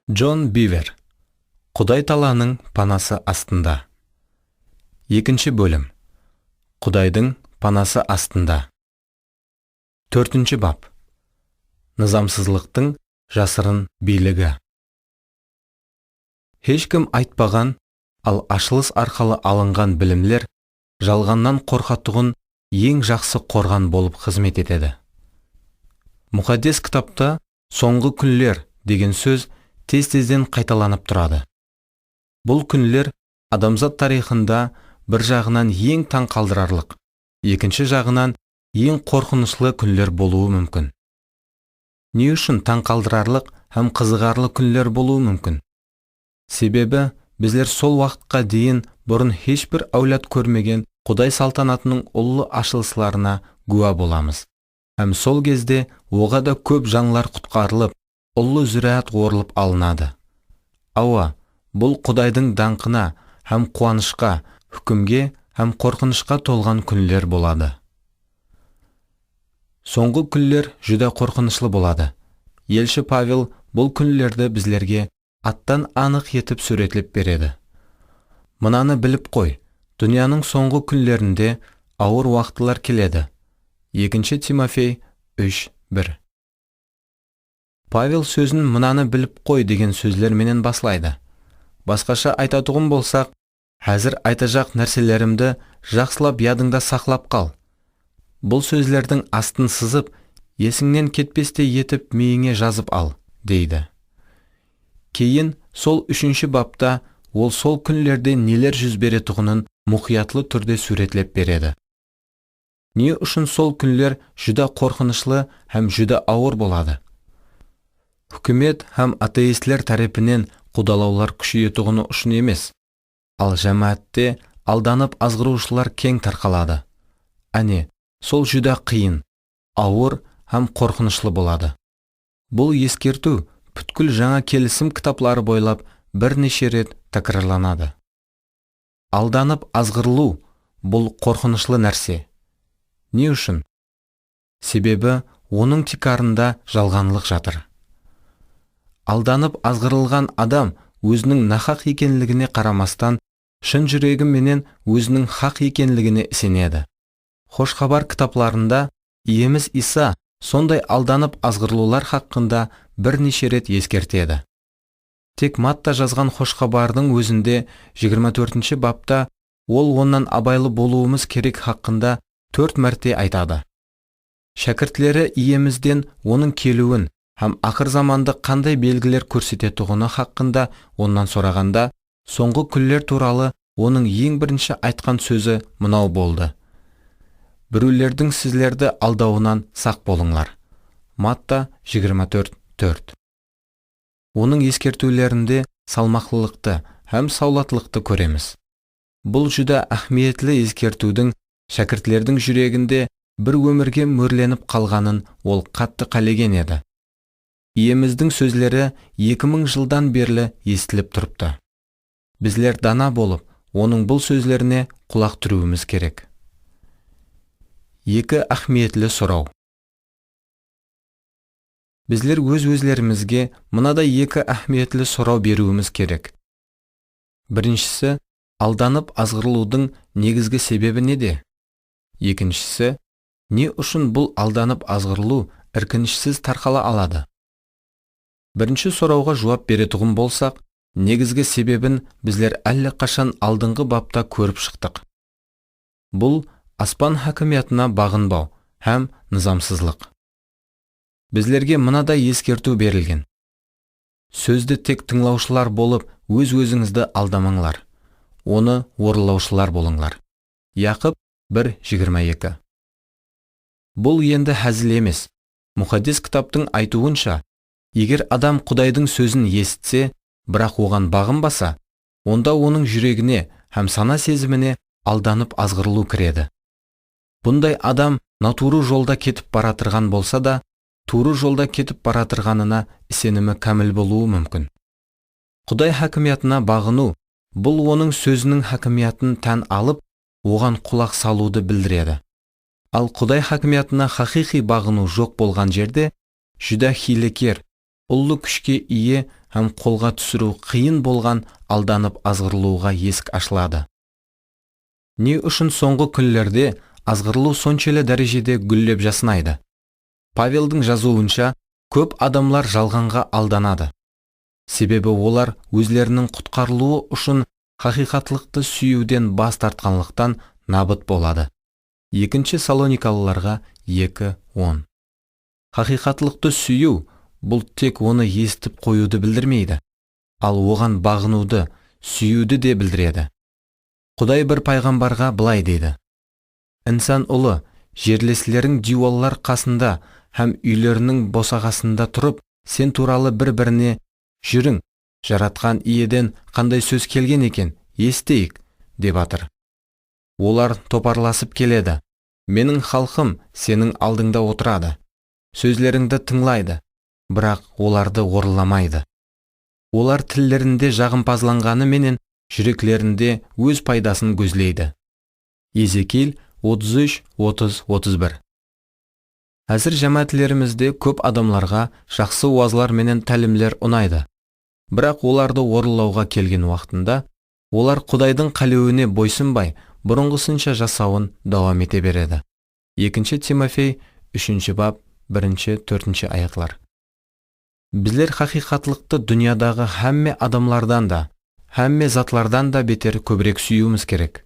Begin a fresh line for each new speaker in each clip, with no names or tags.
Джон Бивер. Құдай Таланың панасы астында. Екінші бөлім. Құдайдың панасы астында. Төртінші бап. Нызамсызлықтың жасырын билігі. Ешкім айтпаған, ал ашылыс арқылы алынған білімлер жалғаннан қорқатұғын ең жақсы қорған болып қызмет етеді. Мұқаддес кітапта соңғы күнлер деген сөз тез-тезден қайталанып тұрады. Бұл күнлер адамзат тарихында бір жағынан ең таң қалдырарлық, екінші жағынан ең қорқынышлы күнлер болуы мүмкін. Не үшін таң қалдырарлық һәм қызығарлы күнлер болуы мүмкін? Себебі біздер сол уақытқа дейін бұрын ешбір әулет көрмеген Құдай салтанатының ұлы ашылысларына гуа боламыз. Һәм сол кезде оға да көп жанлар құтқарылып, ұлы зүрият орылып алынады. Ауа, бұл Құдайдың даңқына һәм қуанышқа, хүкімге һәм қорқынышқа толған күнлер болады. Соңғы күнлер жүдә қорқынышлы болады. Елші Павел бұл күнлерді біздерге аттан анық етіп сөретлеп береді. Мынаны біліп қой, дүнияның соңғы күнлерінде ауыр уақытлар келеді. 2 Тимофей 3:1. Павел сөзін мынаны біліп қой деген сөздерменен баслайды. Басқаша айтатұғым болсақ, әзір айтажақ нәрселерімді жақсылап ядыңда сақлап қал. Бұл сөздердің астын сызып, есіңнен кетпесте етіп миыңе жазып ал, дейді. Кейін сол 3 бапта ол сол күнлерде нелер жүз беретұғынын мұқиятлы түрде суретлеп береді. Не үшін сол күнлер жүдә қорқынышлы һәм жүдә ауыр болады? Хүкімет һәм атеистлер тарапынан қудалаулар күшейетұғыны үшін емес, ал жәмәатте алданып азғырушылар кең тарқалады. Әне, сол жүдә қиын, ауыр һәм қорқынышлы болады. Бұл ескерту бүткіл жаңа келісім кітаплары бойлап бірнеше рет тәкрарланады. Алданып азғырылу бұл қорқынышлы нәрсе. Не үшін? Себебі оның тикарында жалғанлық жатыр. Алданып азғырылған адам өзінің нахақ екенлігіне қарамастан, шын жүрегіменен өзінің хақ екенлігіне сенеді. Хош хабар кітапларында иеміз Иса сондай алданып азғырылулар хақында бірнеше рет ескертеді. Тек Матта жазған хош хабардың өзінде 24 бапта ол оннан абайлы болуымыз керек хақында 4 мәрте айтады. Шәкіртлері иемізден оның келуін һәм ақыр заманда қандай белгілер көрсететұғыны хақында оннан сұрағанда, соңғы күнлер туралы оның ең бірінші айтқан сөзі мынау болды. Біреулердің сіздерді алдауынан сақ болыңлар. Матта 24:4. Оның ескертулерінде салмақтылықты һәм саулатлықты көреміз. Бұл жүдә әхмиетлі ескертудің шәкіртлердің жүрегінде бір өмірге мөрленіп қалғанын ол қатты қалеген еді. Иеміздің сөзлері 2000 жылдан берлі естіліп тұрыпты. Біздер дана болып, оның бұл сөзлеріне құлақ түруіміз керек. 2 әхмиетлі сұрау. Біздер өз-өзлерімізге мынадай 2 әхмиетлі сұрау беруіміз керек. Біріншісі, алданып азғырылудың негізгі себебі неде? Екіншісі, не үшін бұл алданып азғырылу іркінішсіз тарқала алады? Бірінші сұрауға жауап беретұғым болсақ, негізгі себебін біздер әлі қашан алдыңғы бапта көріп шықтық. Бұл аспан хакімиятына бағынбау һәм нызамсызлық. Біздерге мынадай ескерту берілген. Сөзді тек тыңлаушылар болып, өз-өзіңізді алдамаңлар. Оны орындаушылар болыңлар. Яқып 1:22. Бұл енді хәзіл емес. Мұқаддес кітаптың айтуынша, егер адам Құдайдың сөзін естісе, бірақ оған бағынбаса, онда оның жүрегіне һәм сана сезіміне алданып азғырылу кіреді. Бұндай адам натуры жолда кетіп баратырған болса да, туры жолда кетіп баратырғанына сенімі кәміл болуы мүмкін. Құдай хакімиятына бағыну, бұл оның сөзінің хакімиятын тән алып, оған құлақ салуды білдіреді. Ал Құдай хакімиятына хақиқи бағыну жоқ болған жерде, жүдә хилекер ұлы күшке ие һәм қолға түсіру қиын болған алданып азғырылуға есік ашылады. Не үшін соңғы күнлерде азғырылу соншелі дәрежеде гүллеп жаснайды? Павелдің жазуынша, көп адамлар жалғанға алданады. Себебі олар өзлерінің құтқарылуы үшін хақиқатлықты сүюден бас тартқанлықтан набыт болады. 2 Салоникалыларға 2:10. Хақиқатлықты сүю бұл тек оны естіп қоюды білдірмейді, ал оған бағынуды, сүюді де білдіреді. Құдай бір пайғамбарға былай дейді: «Инсан ұлы жерлеслерің дюаллар қасында һәм үйлерінің босағасында тұрып, сен туралы бір-біріне: жүрің, жаратқан иеден қандай сөз келген екен, естейік», деп атыр. Олар топарласып келеді: «Менің халқым сенің алдыңда отырады, сөзлеріңді тыңлайды, бірақ оларды орламайды. Олар тілдерінде жағымпазланғаны менен жүреклерінде өз пайдасын көзлейді». Езекиил 33:30-31. Әзір жәмәтлерімізде көп адамларға жақсы уазлар менен тәлімлер ұнайды. Бірақ оларды орылауға келген уақытында, олар Құдайдың қалеуіне бойсынбай, бұрынғысынша жасауын давам ете береді. 2 Тимофей 3 бап 1-4 аятлар. Біздер хақиқатлықты дүниядағы һәмме адамлардан да, һәмме затлардан да бетер көбірек сүюіміз керек.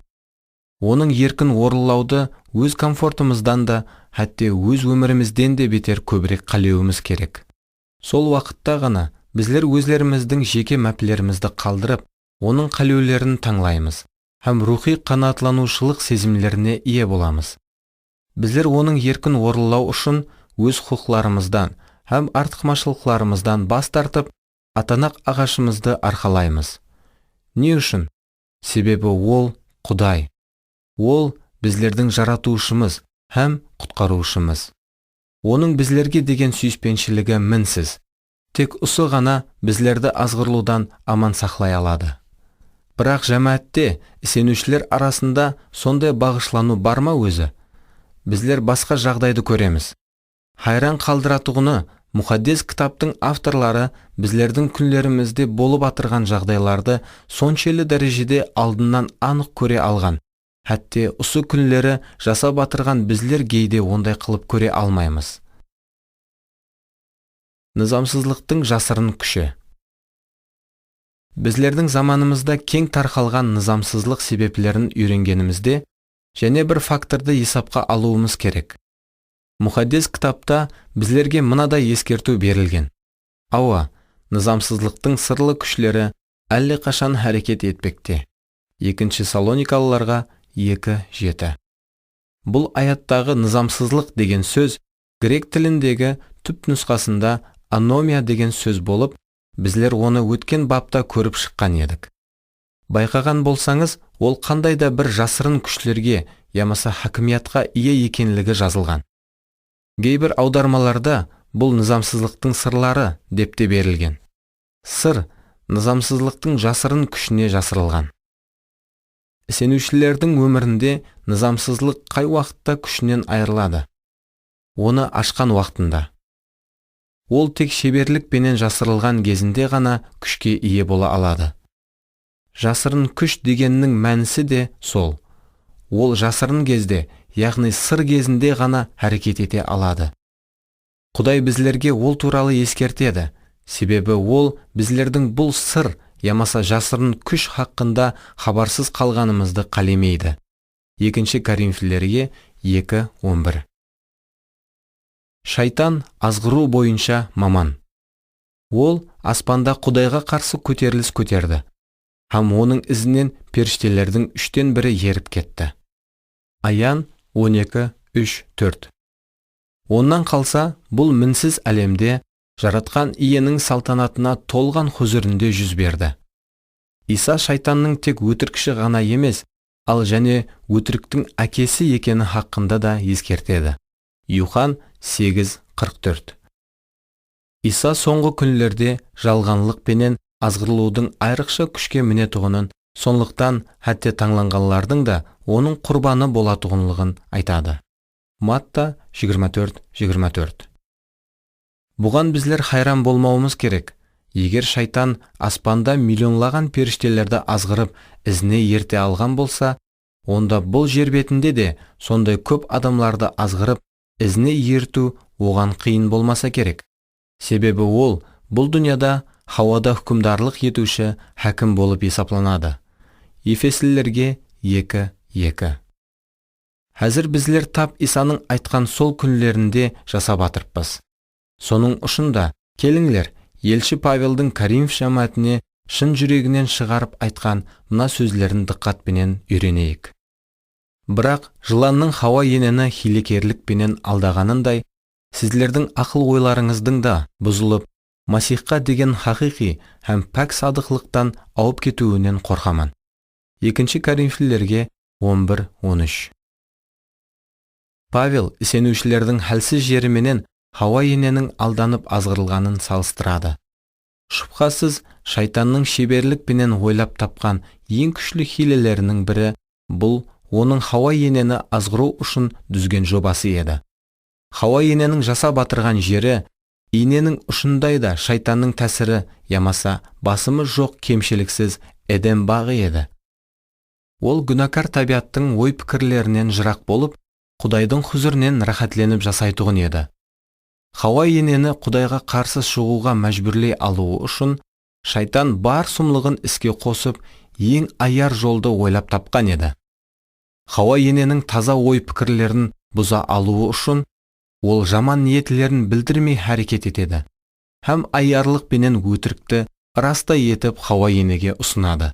Оның еркін орылауды өз комфортымыздан да, хәтте өз өмірімізден де бетер көбірек қалеуіміз керек. Сол уақытта ғана біздер өзлеріміздің жеке мәпілерімізді қалдырып, оның қалеулерін таңлаймыз, һәм рухи қанаатланушылық сезімлеріне ие боламыз. Біздер оның еркін орылау үшін өз құқыларымыздан һәм артықмашылықтарымыздан бас тартып, атанақ ағашымызды арқалаймыз. Не үшін? Себебі ол Құдай. Ол біздердің жаратушымыз һәм құтқарушымыз. Оның біздерге деген сүйіспеншілігі мінсіз. Тек осы ғана біздерді азғырылудан аман сақлай алады. Бірақ жәмәатте сенушілер арасында сондай бағышлану бар ма өзі? Біздер басқа жағдайды көреміз. Хайран қалдыратұғыны, мұхаддис кітаптың авторлары біздердің күнлерімізде болып атырған жағдайларды соншелі дәрежеде алдынан анық көре алған. Хәтте осы күнлері жасап атырған біздер кейде ондай қылып көре алмаймыз. Низамсызлықтың жасырын күші. Біздердің заманымызда кең тарқалған низамсызлық себеплерін үйренгенімізде, және бір факторды есапқа алуымыз керек. Мұхаддис кітапта біздерге мынадай ескерту берілген: ауа, низамсызлықтың сырлы күшлері әлі қашан әрекет етпекте. 2 Салоникалыларға 2:7. Бұл аяттағы низамсызлық деген сөз грек тіліндегі түп нұсқасында аномия деген сөз болып, біздер оны өткен бапта көріп шыққан едік. Байқаған болсаңыз, ол қандай да бір жасырын күшлерге, ямаса хакимиятқа ие екенлігі жазылған. Кейбір аудармаларда бұл низамсызлықтың сырлары деп те берілген. Сыр низамсызлықтың жасырын күшіне жасырылған. Сенушілердің өмірінде низамсызлық қай уақытта күшінен айырылады? Оны ашқан уақытында. Ол тек шеберлік пенен жасырылған кезінде ғана күшке ие бола алады. Жасырын күш дегеннің мәнісі де сол. Ол жасырын кезде, яғни сыр кезінде ғана әрекет ете алады. Құдай біздерге ол туралы ескертеді, себебі ол біздердің бұл сыр, ямаса жасырын күш хақында хабарсыз қалғанымызды қалемейді. 2 Коринфилерге 2:11. Шайтан азғыру бойынша маман. Ол аспанда Құдайға қарсы көтеріліс көтерді, һәм оның ізінен періштелердің 3/1 еріп кетті. Аян 12:3-4. Оннан қалса, бұл мінсіз әлемде жаратқан иенің салтанатына толған хұзірінде жүз берді. Иса шайтанның тек өтірікші ғана емес, ал және өтіріктің әкесі екені хақында да ескертеді. Юхан 8:44. Иса соңғы күнлерде жалғанлық пенен азғырылудың айрықша күшке мінетұғынын, сонлықтан хәтте таңланғанлардың да оның құрбаны болатұғынлығын айтады. Матта 24:24. Бұған біздер хайран болмауымыз керек. Егер шайтан аспанда миллионлаған періштелерді азғырып, ізіне ерте алған болса, онда бұл жер бетінде де сондай көп адамларды азғырып, ізіне ерту оған қиын болмаса керек. Себебі ол бұл дүнияда Хауада хүкімдарлық етуші хәкім болып есапланады. Ефесілерге 2:2. Әзір біздер тап Исаның айтқан сол күнлерінде жасап атырппыз. Соның ұшында, келіңлер, елші Павелдің Коринф жамаатіне шын жүрегінен шығарып айтқан мына сөзлерін диққатпенен үйренейік. Бірақ жыланның Хауа енені хилекерлікпенен алдағанындай, сіздердің ақыл ойларыңыздың да бұзылып, Масихқа деген хақиқи һәм пәк садықлықтан ауып кетуінен қорқамын. 2 Коринфилерге 11:13. Павел ісенушілердің хәлсіз жеріменен Хауа ененің алданып азғырылғанын салыстырады. Шүбхасыз, шайтанның шеберлікпенен ойлап тапқан ең күшлі хилелерінің бірі бұл оның Хауа енені азғыру үшін дүзген жобасы еді. Хауа ененің жасап атырған жері иненің ұшындай да шайтанның тәсірі, ямаса басымы жоқ кемшіліксіз Эдем бағы еді. Ол күнәкар табиаттың ой пікірлерінен жырақ болып, Құдайдың хұзырінен рахатленіп жасайтұғын еді. Хауа енені Құдайға қарсы шығуға мәжбүрлей алуы үшін шайтан бар сұмлығын іске қосып, ең аяр жолды ойлап тапқан еді. Хауа ененің таза ой пікірлерін бұза алуы үшін ол жаман ниетлерін білдірмей әрекет етеді. Һәм аярлық пенен өтірікті раста етіп Хауа енеге ұсынады.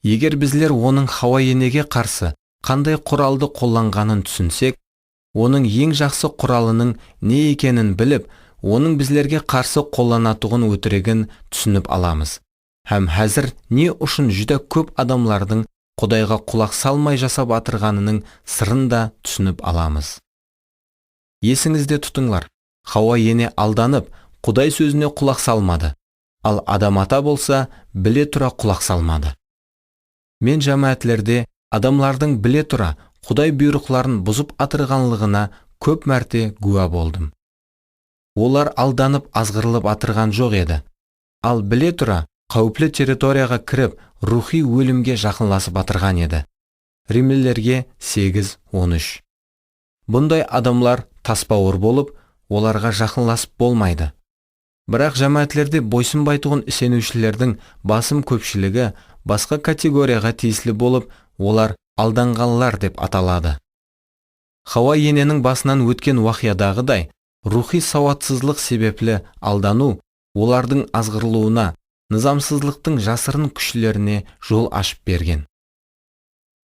Егер біздер оның Хауа енеге қарсы қандай құралды қолданғанын түсінсек, оның ең жақсы құралының не екенін біліп, оның біздерге қарсы қолданатұғын өтірігін түсініп аламыз. Һәм әзір не үшін жүдә көп адамлардың Құдайға құлақ салмай жасап атырғанының сырын да түсініп аламыз. Есіңізде тұтыңлар, Хауа ене алданып, Құдай сөзіне құлақ салмады, ал адам ата болса, біле тұра құлақ салмады. Мен жамаатлерде адамлардың біле тұра Құдай бұйрықларын бұзып атырғанлығына көп мәрте гуа болдым. Олар алданып азғырылып атырған жоқ еді, ал біле тұра қауіплі территорияға кіріп, рухи өлімге жақынласып атырған еді. Римлілерге 8:13. Бұндай адамлар таспауыр болып, оларға жақынласып болмайды. Бірақ жамаатлерде бойсынбайтұғын ісенушілердің басым көпшілігі басқа категорияға тиесілі болып, олар алданғанлар деп аталады. Хауа ененің басынан өткен уақиядағыдай, рухи сауатсызлық себеплі алдану олардың азғырылуына, низамсызлықтың жасырын күшлеріне жол ашып берген.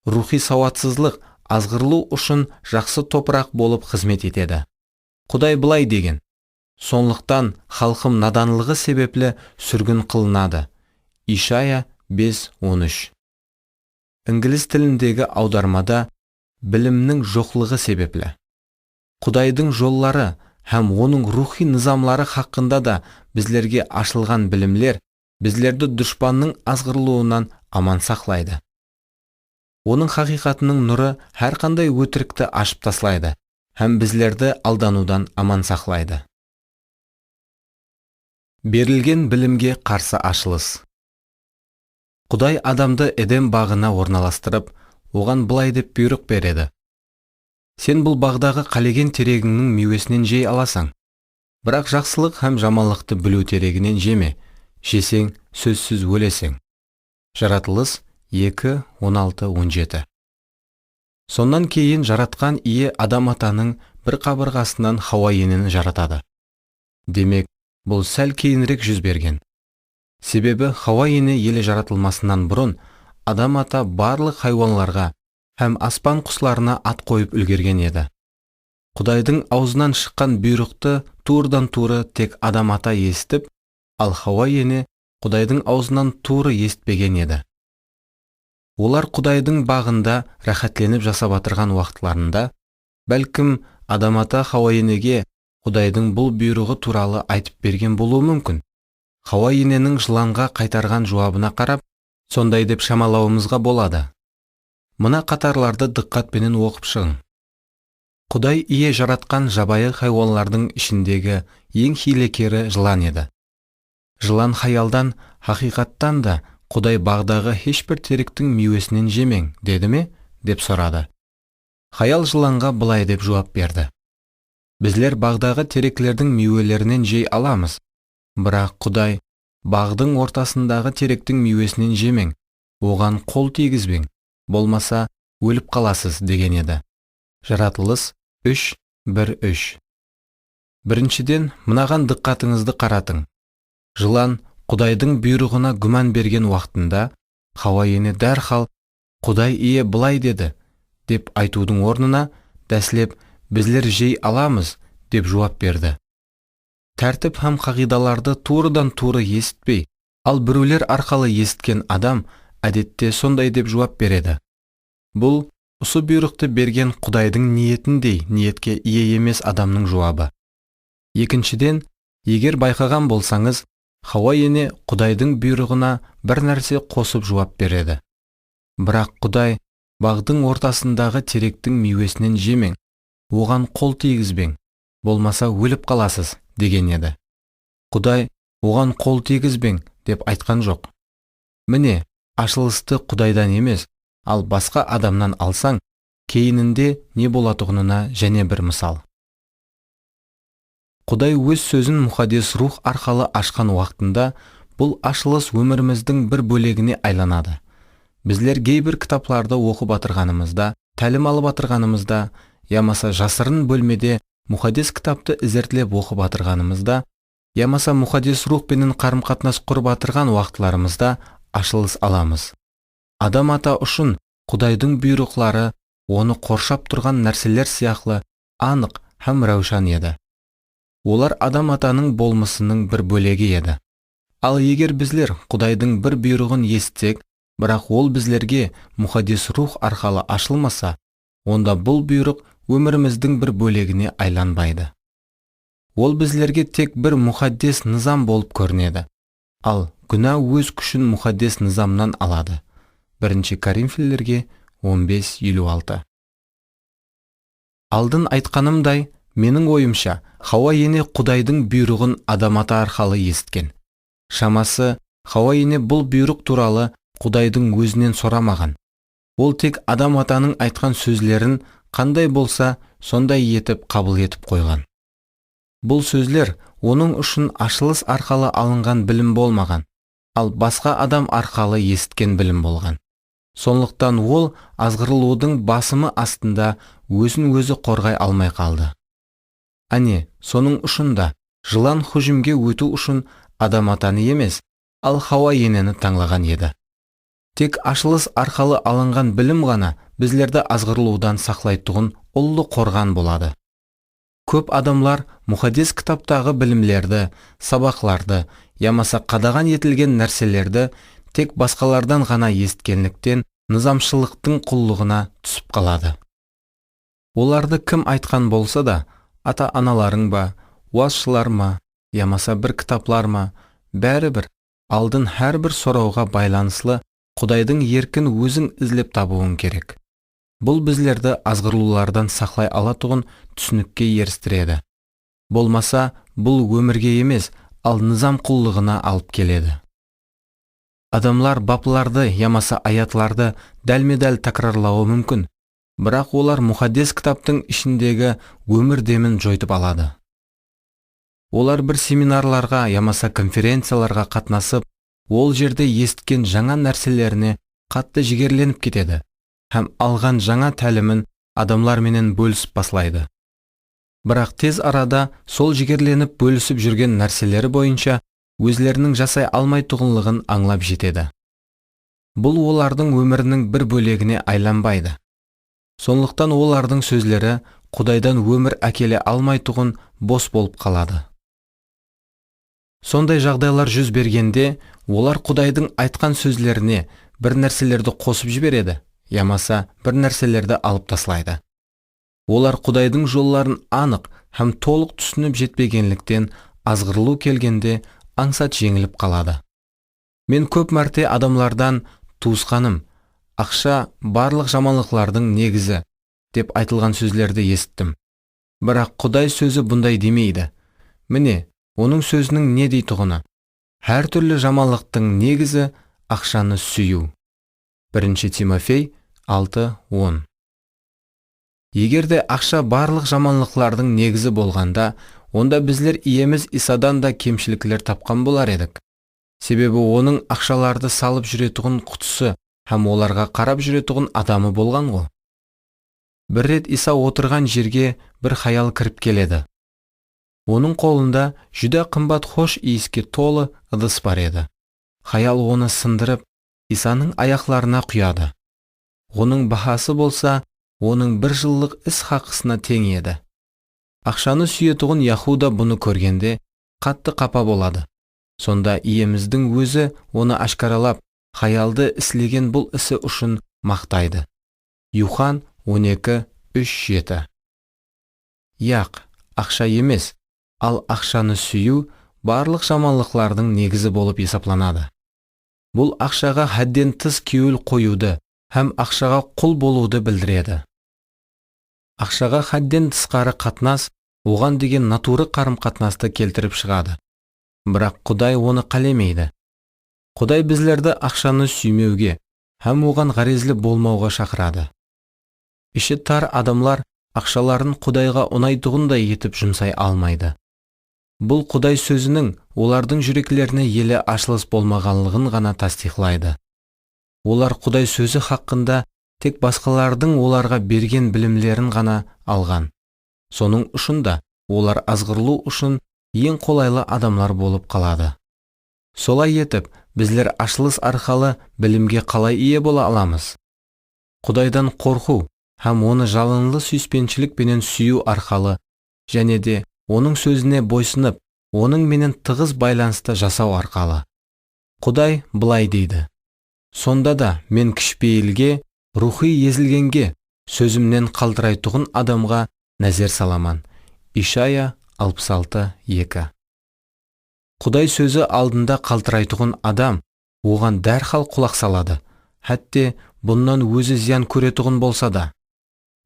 Рухи сауатсызлық азғырылу үшін жақсы топырақ болып қызмет етеді. Құдай былай деген: "Сондықтан халқым наданлығы себеплі сүргін қылынады." Ишая 5:13. Инглиз тіліндегі аудармада білімнің жоқлығы себеплі. Құдайдың жоллары һәм оның рухи низамлары хақында да біздерге ашылған білімлер біздерді дұшпанның азғырылуынан аман сақлайды. Оның хақиқатының нұры әрқандай өтірікті ашып таслайды, һәм біздерді алданудан аман сақлайды. Берілген білімге қарсы ашылыс. Құдай адамды Эдем бағына орналастырып, оған былай деп бұйрық береді: "Сен бұл бағдағы қалеген терегіңнің мейвесінен жей аласың. Бірақ жақсылық һәм жаманлықты білу терегінен жеме, жесең сөзсіз өлесің." Жаратылыс 2:16-17. Сонан кейін жаратқан ие адам атаның бір қабырғасынан Хауа енені жаратады. Демек, бұл сәл кейінірек жүз берген. Себебі Хауа ене елі жаратылмасынан бұрын адам ата барлық хайуанларға һәм аспан құсларына ат қойып үлгерген еді. Құдайдың аузынан шыққан бұйрықты турдан туры тек адам ата естіп, ал Хауа ене Құдайдың аузынан туры естпеген еді. Олар Құдайдың бағында рахатленіп жасап атырған уақытларында, бәлкім адам ата Хауа енеге Құдайдың бұл бұйрығы туралы айтып берген болуы мүмкін. Хауа ененің жыланға қайтарған жауабына қарап, сондай деп шамалауымызға болады. Мына қатарларды диққатпенен оқып шығың. Құдай ие жаратқан жабайы хайуанлардың ішіндегі ең хилекері жылан еді. Жылан хаялдан, хақиқаттан да Құдай бағдағы ешбір теректің мейвесінен жемең, деді ме? Деп сұрады. Хаял жыланға былай деп жауап берді. Біздер бағдағы теректілердің мейвелерінен жей аламыз. Бірақ Құдай, бағдың ортасындағы теректің мейвесінен жемең, оған қол тигізбең, болмаса өліп қаласыз, деген еді. Жаратылыс 3:1-3. Біріншіден, мынаған диққатыңызды қаратың. Жылан Құдайдың бұйрығына күмән берген уақытында, Хауа ені дәрхал Құдай ие былай деді деп айтудың орнына, дәслеп біздер жей аламыз деп жауап берді. Тәртіп һәм қағидаларды турыдан туры есітпей, ал біреулер арқылы есіткен адам әдетте сондай деп жауап береді. Бұл осы бұйрықты берген Құдайдың ниетіндей ниетке ие емес адамның жауабы. Екіншіден, егер байқаған болсаңыз, Хауа ені Құдайдың бұйрығына бір нәрсе қосып жауап береді. Бірақ Құдай, бағдың ортасындағы теректің мейвесінен жемең, оған қол тигізбең, болмаса өліп қаласыз, деген еді. Құдай, оған қол тигізбең деп айтқан жоқ. Міне, ашылысты Құдайдан емес, ал басқа адамнан алсаң, кейінінде не болатұғынына және бір мысал. Құдай өз сөзін мұқаддес рух арқылы ашқан уақытында, бұл ашылыс өміріміздің бір бөлегіне айланады. Біздер кейбір кітапларды оқып атырғанымызда, тәлім алып атырғанымызда, ямаса жасырын бөлмеде мұқаддес кітапты ізертілеп оқып атырғанымызда, ямаса мұқаддес рухпенен қарым-қатынас құрып атырған уақытларымызда ашылыс аламыз. Адам ата үшін Құдайдың бұйрықлары оны қоршап тұрған нәрселер сияқлы анық һәм раушан еді. Олар адам атаның болмысының бір бөлегі еді. Ал егер біздер Құдайдың бір бұйрығын естсек, бірақ ол біздерге мұқаддес рух арқылы ашылмаса, онда бұл бұйрық өміріміздің бір бөлегіне айланбайды. Ол біздерге тек бір мұқаддес низам болып көрінеді. Ал күнә өз күшін мұқаддес низамнан алады. 1 Коринфилерге 15:56. Алдын айтқанымдай, менің ойымша, Хауа ені Құдайдың бұйрығын адам ата арқылы есткен. Шамасы, Хауа ені бұл бұйрық туралы Құдайдың өзінен сұрамаған. Ол тек адам атаның айтқан сөзлерін қандай болса, сондай етіп қабыл етіп қойған. Бұл сөзлер оның үшін ашылыс арқылы алынған білім болмаған, ал басқа адам арқылы есткен білім болған. Сондықтан ол азғырылудың басымы астында өзін өзі қорғай алмай қалды. Әне, соның ұшында жылан хүжімге өту үшін адам атаны емес, ал Хауа енені таңлаған еді. Тек ашылыс арқылы алынған білім ғана біздерді азғырылудан сақлайтұғын ұлы қорған болады. Көп адамлар мұқаддес кітаптағы білімлерді, сабақларды, ямаса қадаған етілген нәрселерді тек басқалардан ғана есткенліктен низамшылықтың құллығына түсіп қалады. Оларды кім айтқан болса да, ата-аналарың ба, уазшылар ма, ямаса бір кітаплар ма, бәрібір алдын әрбір сұрауға байланыслы Құдайдың еркін өзің ізлеп табуың керек. Бұл біздерді азғырылулардан сақлай алатұғын түсінікке ерістіреді. Болмаса, бұл өмірге емес, ал низам құллығына алып келеді. Адамлар бапларды, ямаса аятларды дәлме-дәл такрарлауы мүмкін, бірақ олар мұқаддес кітаптың ішіндегі өмір демін жойтып алады. Олар бір семинарларға, ямаса конференцияларға қатнасып, ол жерде есткен жаңа нәрселеріне қатты жігерленіп кетеді, һәм алған жаңа тәлімін адамларменен бөлісіп баслайды. Бірақ тез арада сол жігерленіп бөлісіп жүрген нәрселері бойынша өзлерінің жасай алмайтұғынлығын аңлап жетеді. Бұл олардың өмірінің бір бөлегіне айланбайды. Сондықтан олардың сөзлері Құдайдан өмір әкеле алмайтұғын бос болып қалады. Сондай жағдайлар жүз бергенде, олар Құдайдың айтқан сөзлеріне бір нәрселерді қосып жібереді, ямаса бір нәрселерді алып таслайды. Олар Құдайдың жолларын анық һәм толық түсініп жетпегенліктен азғырылу келгенде аңсат жеңіліп қалады. Мен көп мәрте адамлардан туысқаным, ақша барлық жаманлықлардың негізі деп айтылған сөзлерді естім. Бірақ Құдай сөзі бұндай демейді. Міне, оның сөзінің не дейтұғыны? Әр түрлі жаманлықтың негізі ақшаны сүю. 1 Тимофей 6:10. Егерде ақша барлық жаманлықлардың негізі болғанда, онда біздер иеміз Исадан да кемшіліктер тапқан болар едік. Себебі оның ақшаларды салып жүретұғын құтысы һәм оларға қарап жүретұғын адамы болған ғой. Бір рет Иса отырған жерге бір хаял кіріп келеді. Оның қолында жүдә қымбат хош иіске толы ыдыс бар еді. Хаял оны сындырып, Исаның аяқларына құяды. Оның бағасы болса, оның 1 жыллық іс хақысына тең еді. Ақшаны сүйетұғын Яхуда бұны көргенде қатты қапа болады. Сонда иеміздің өзі оны ашқаралап, хаялды іслеген бұл ісі үшін мақтайды. Юхан 12:3-7. Яқ, ақша емес, ал ақшаны сүю барлық жаманлықлардың негізі болып есапланады. Бұл ақшаға хәдден тыс көңіл қоюды һәм ақшаға құл болуды білдіреді. Ақшаға хәдден тысқары қатынас оған деген натуры қарым-қатынасты келтіріп шығады. Бірақ Құдай оны қалемейді. Құдай біздерді ақшаны сүймеуге һәм оған ғарезлі болмауға шақырады. Іші тар адамлар ақшаларын Құдайға ұнайтұғындай етіп жұмсай алмайды. Бұл Құдай сөзінің олардың жүректеріне елі ашылыс болмағанлығын ғана тастиқлайды. Олар Құдай сөзі хақында тек басқалардың оларға берген білімлерін ғана алған. Соның ұшында олар азғырлу үшін ең қолайлы адамлар болып қалады. Солай етіп, біздер ашылыс арқалы білімге қалай ие бола аламыз? Құдайдан қорқу һәм оны жалынлы сүйіспеншілік пенен сүю арқалы, және де оның сөзіне бойсынып, оның менен тығыз байланысты жасау арқалы. Құдай былай дейді: сонда да мен кішіпейілге, рухи езілгенге, сөзімнен қалтырайтұғын адамға нәзер саламан. Ишая 66:2. Құдай сөзі алдында қалтырайтұғын адам оған дәрхал құлақ салады, хәтте бұннан өзі зиян көретұғын болса да.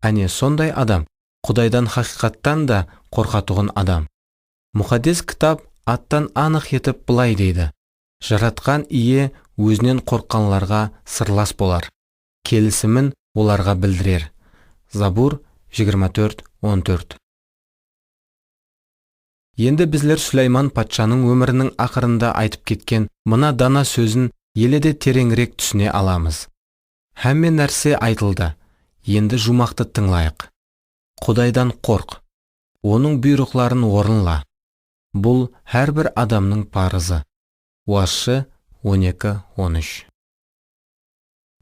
Әне сондай адам Құдайдан хақиқаттан да қорқатұғын адам. Мұқаддес кітап аттан анық етіп былай дейді: жаратқан ие өзінен қорққанларға сырлас болар, келісімін оларға білдірер. Забур 24:14. Енді біздер Сүлейман патшаның өмірінің ақырында айтып кеткен мына дана сөзін еледе тереңірек түсіне аламыз. Әмме нәрсе айтылды, енді жұмақты тыңлайық. Құдайдан қорқ, оның бұйрықларын орынла. Бұл әрбір адамның парызы. Уасшы 12:13.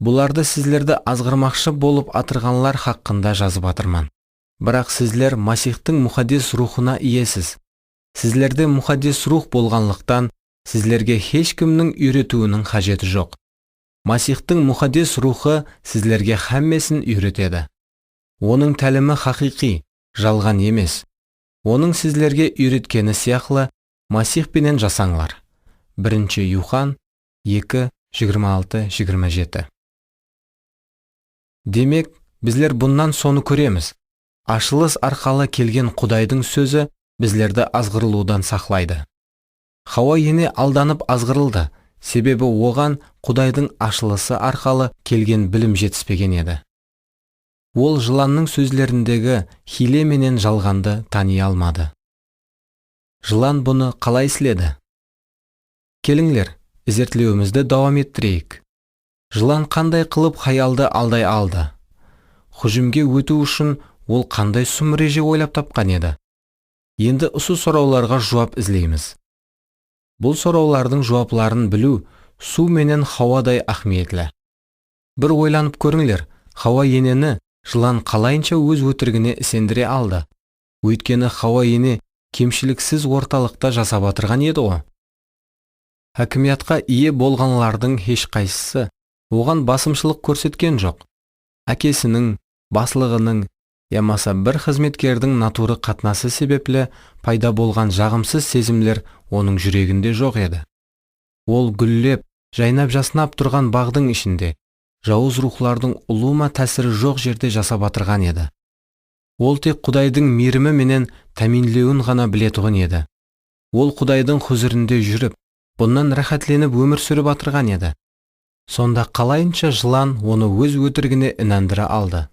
Бұларды сіздерді азғырмақшы болып атырғанлар хақында жазып атырман. Бірақ сіздер Масихтың мұхаддес рухына иесіз. Сіздерде мұхаддес рух болғанлықтан, сіздерге ешкімнің үйретуінің қажеті жоқ. Масихтың мұхаддес рухы сіздерге хаммесін үйретеді. Оның тәлімі хақиқи, жалған емес. Оның сіздерге үйреткені сияқлы Масих пенен жасаңлар. 1 Юхан 2:26-27. Демек, біздер бұннан соны көреміз. Ашылыс арқалы келген Құдайдың сөзі біздерді азғырылудан сақлайды. Хауа ене алданып азғырылды, себебі оған Құдайдың ашылысы арқалы келген білім жетіспеген еді. Ол жыланның сөзлеріндегі хиле менен жалғанды тани алмады. Жылан бұны қалай істеді? Келіңлер, зерттеуімізді давам еттірейік. Жылан қандай қылып хаялды алдай алды? Хүжімге өту үшін ол қандай сүміреже ойлап тапқан еді? Енді осы сұрауларға жауап ізлейміз. Бұл сұраулардың жауапларын білу су менен Хауадай ахметлі. Бір ойланып көріңлер, Хауа енені жылан қалайынша өз өтірігіне сендіре алды? Өйткені Хауа ене кемшіліксіз орталықта жасап атырған еді ғой. Хакимиятқа ие болғанлардың ешқайсысы оған басымшылық көрсеткен жоқ. Әкесінің, баслығының, ямаса бір қызметкердің натуры қатнасы себеплі пайда болған жағымсыз сезімлер оның жүрегінде жоқ еді. Ол гүллеп, жайнап жаснап тұрған бағдың ішінде, жауыз рухлардың ұлыма тәсірі жоқ жерде жасап атырған еді. Ол тек Құдайдың мейірімі менен тәминлеуін ғана білетұғын еді. Ол Құдайдың хұзырында жүріп, бұнан рахатленіп өмір сүріп атырған еді. Сонда қалайынша жылан оны өз өтірігіне інәндіре алды.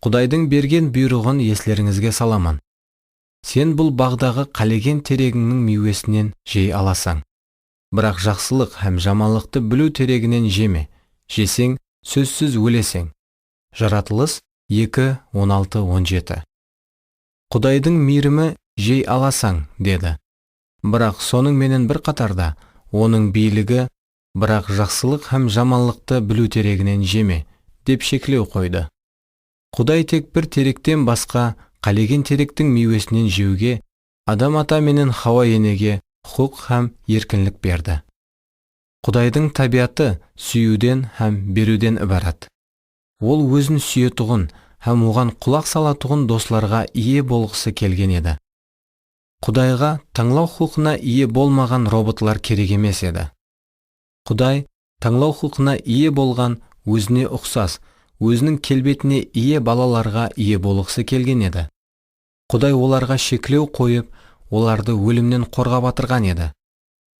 Құдайдың берген бұйрығын еслеріңізге саламан. Сен бұл бағдағы қалеген терегіңнің мейуесінен жей аласаң. Бірақ жақсылық һәм жаманлықты білу терегінен жеме. Жесең, сөзсіз өлесең. Жаратылыс 2:16-17. Құдайдың мейірімі жей аласаң, деді. Бірақ соның менен бір қатарда, оның билігі, бірақ жақсылық һәм жаманлықты білу терегінен жеме, деп шекілеу қойды. Құдай тек бір теректен басқа қалеген теректің мейуесінен жеуге, адам ата менен Хауа енеге құқық һәм еркінлік берді. Құдайдың табиаты сүюден һәм беруден ібарат. Ол өзін сүйетұғын һәм оған құлақ салатұғын достарға ие болғысы келген еді. Құдайға таңлау құқына ие болмаған роботлар керек емес еді. Құдай таңлау құқына ие болған, өзіне ұқсас, өзінің келбетіне ие балаларға ие болғысы келген еді. Құдай оларға шекілеу қойып, оларды өлімнен қорғап атырған еді.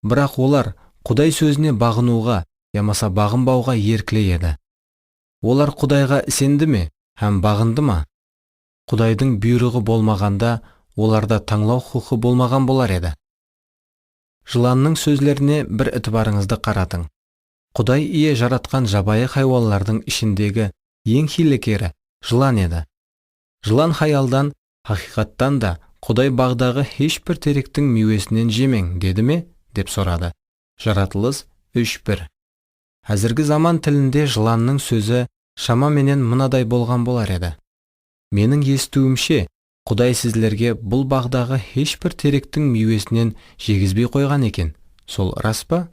Бірақ олар Құдай сөзіне бағынуға, ямаса бағынбауға еркілі еді. Олар Құдайға сенді ме һәм бағынды ма? Құдайдың бұйрығы болмағанда, оларда таңлау құқы болмаған болар еді. Жыланның сөзлеріне бір ітібарыңызды қаратың. Құдай ие жаратқан жабайы хайуанлардың ішіндегі ең хилекері жылан еді. Жылан хаялдан, хақиқаттан да Құдай бағдағы ешбір теректің мейуесінен жемең, деді ме? Деп сұрады. Жаратылыс 3:1. Әзіргі заман тілінде жыланның сөзі шамаменен мынадай болған болар еді. Менің естуімше, Құдай сіздерге бұл бағдағы ешбір теректің мейуесінен жегізбей қойған екен. Сол рас па?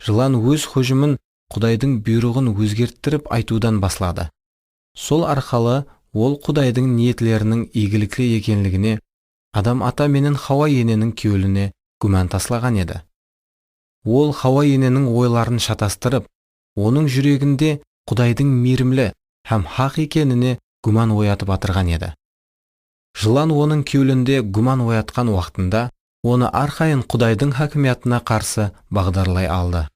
Жылан өз хұжымын Құдайдың бұйрығын өзгерттіріп айтудан баслады. Сол арқалы ол Құдайдың ниетлерінің игілікті екенлігіне, адам ата менен Хауа ененің күйеуіне күмән таслаған еді. Ол Хауа ененің ойларын шатастырып, оның жүрегінде Құдайдың мейірімлі һәм хақ екеніне күмән оятып атырған еді. Жылан оның күйеуінде күмән оятқан уақытында, оны арқайын Құдайдың хакимиятына қарсы бағдарлай алды.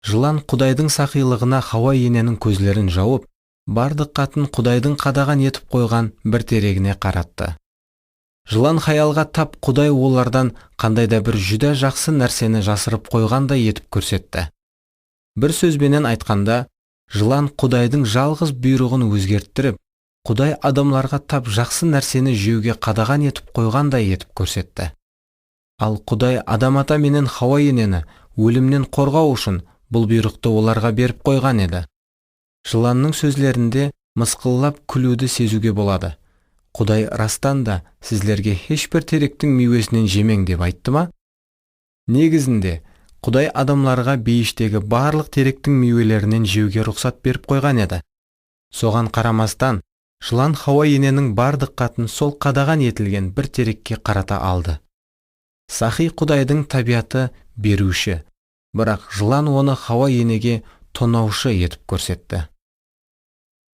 Жылан Құдайдың сақилығына Хауа ененің көзлерін жауып, бар диққатын Құдайдың қадаған етіп қойған бір терегіне қаратты. Жылан хаялға тап Құдай олардан қандайда бір жүдә жақсы нәрсені жасырып қойғандай етіп көрсетті. Бір сөзбенен айтқанда, жылан Құдайдың жалғыз бұйрығын өзгерттіріп, Құдай адамларға тап жақсы нәрсені жеуге қадаған етіп қойғандай етіп көрсетті. Ал Құдай адам ата менен Хауа енені өлімнен қорғау үшін бұл бұйрықты оларға беріп қойған еді. Жыланның сөзлерінде мысқыллап күлуді сезуге болады. Құдай растан да сіздерге ешбір теректің мейуесінен жемең деп айтты ма? Негізінде, Құдай адамларға бейіштегі барлық теректің мейуелерінен жеуге рұқсат беріп қойған еді. Соған қарамастан, жылан Хауа ененің бар диққатын сол қадаған етілген бір терекке қарата алды. Сахи Құдайдың табиаты беруші, бірақ жылан оны Хауа енеге тонаушы етіп көрсетті.